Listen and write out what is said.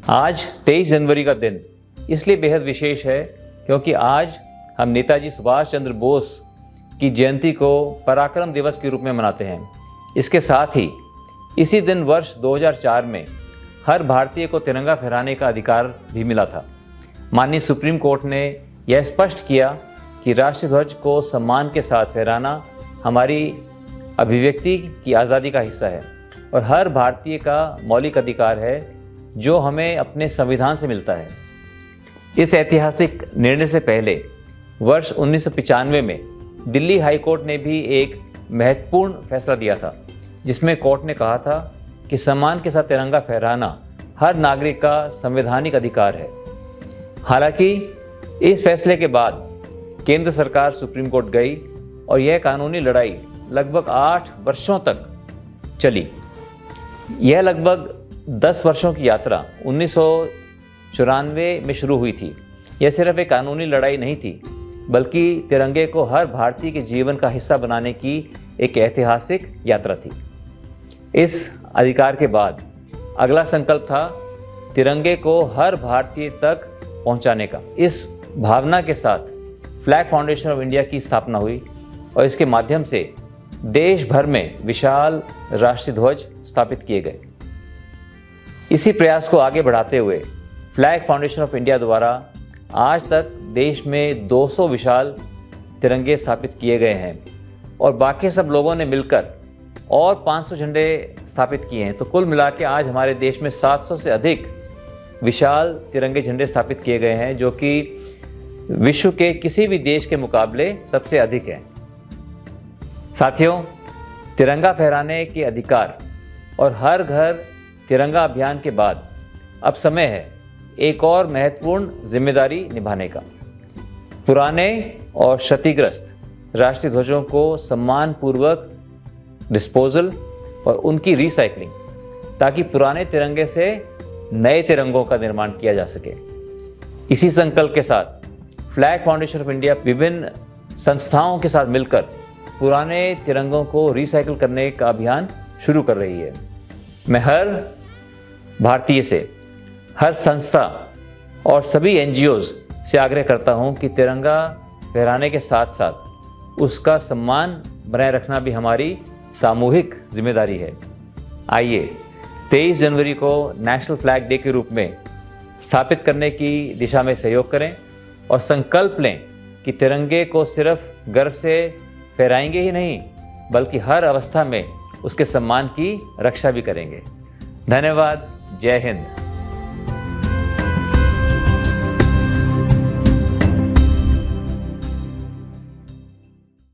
आज 23 जनवरी का दिन इसलिए बेहद विशेष है क्योंकि आज हम नेताजी सुभाष चंद्र बोस की जयंती को पराक्रम दिवस के रूप में मनाते हैं। इसके साथ ही इसी दिन वर्ष 2004 में हर भारतीय को तिरंगा फहराने का अधिकार भी मिला था। माननीय सुप्रीम कोर्ट ने यह स्पष्ट किया कि राष्ट्रीय ध्वज को सम्मान के साथ फहराना हमारी अभिव्यक्ति की आज़ादी का हिस्सा है और हर भारतीय का मौलिक अधिकार है जो हमें अपने संविधान से मिलता है। इस ऐतिहासिक निर्णय से पहले वर्ष 1995 में दिल्ली हाई कोर्ट ने भी एक महत्वपूर्ण फैसला दिया था, जिसमें कोर्ट ने कहा था कि सम्मान के साथ तिरंगा फहराना हर नागरिक का संवैधानिक अधिकार है। हालांकि इस फैसले के बाद केंद्र सरकार सुप्रीम कोर्ट गई और यह कानूनी लड़ाई लगभग 8 वर्षों तक चली। यह लगभग 10 वर्षों की यात्रा 1994 में शुरू हुई थी। यह सिर्फ एक कानूनी लड़ाई नहीं थी, बल्कि तिरंगे को हर भारतीय के जीवन का हिस्सा बनाने की एक ऐतिहासिक यात्रा थी। इस अधिकार के बाद अगला संकल्प था तिरंगे को हर भारतीय तक पहुंचाने का। इस भावना के साथ फ्लैग फाउंडेशन ऑफ इंडिया की स्थापना हुई और इसके माध्यम से देश भर में विशाल राष्ट्रीय ध्वज स्थापित किए गए। इसी प्रयास को आगे बढ़ाते हुए फ्लैग फाउंडेशन ऑफ इंडिया द्वारा आज तक देश में 200 विशाल तिरंगे स्थापित किए गए हैं और बाकी सब लोगों ने मिलकर और 500 झंडे स्थापित किए हैं। तो कुल मिला के आज हमारे देश में 700 से अधिक विशाल तिरंगे झंडे स्थापित किए गए हैं, जो कि विश्व के किसी भी देश के मुकाबले सबसे अधिक हैं। साथियों, तिरंगा फहराने के अधिकार और हर घर तिरंगा अभियान के बाद अब समय है एक और महत्वपूर्ण जिम्मेदारी निभाने का। पुराने और क्षतिग्रस्त राष्ट्रीय ध्वजों को सम्मानपूर्वक डिस्पोजल और उनकी रिसाइकलिंग, ताकि पुराने तिरंगे से नए तिरंगों का निर्माण किया जा सके। इसी संकल्प के साथ फ्लैग फाउंडेशन ऑफ इंडिया विभिन्न संस्थाओं के साथ मिलकर पुराने तिरंगों को रिसाइकिल करने का अभियान शुरू कर रही है। मैं हर भारतीय से, हर संस्था और सभी NGOs से आग्रह करता हूं कि तिरंगा फहराने के साथ साथ उसका सम्मान बनाए रखना भी हमारी सामूहिक जिम्मेदारी है। आइए 23 जनवरी को नेशनल फ्लैग डे के रूप में स्थापित करने की दिशा में सहयोग करें और संकल्प लें कि तिरंगे को सिर्फ गर्व से फहराएंगे ही नहीं, बल्कि हर अवस्था में उसके सम्मान की रक्षा भी करेंगे। धन्यवाद। जय हिंद।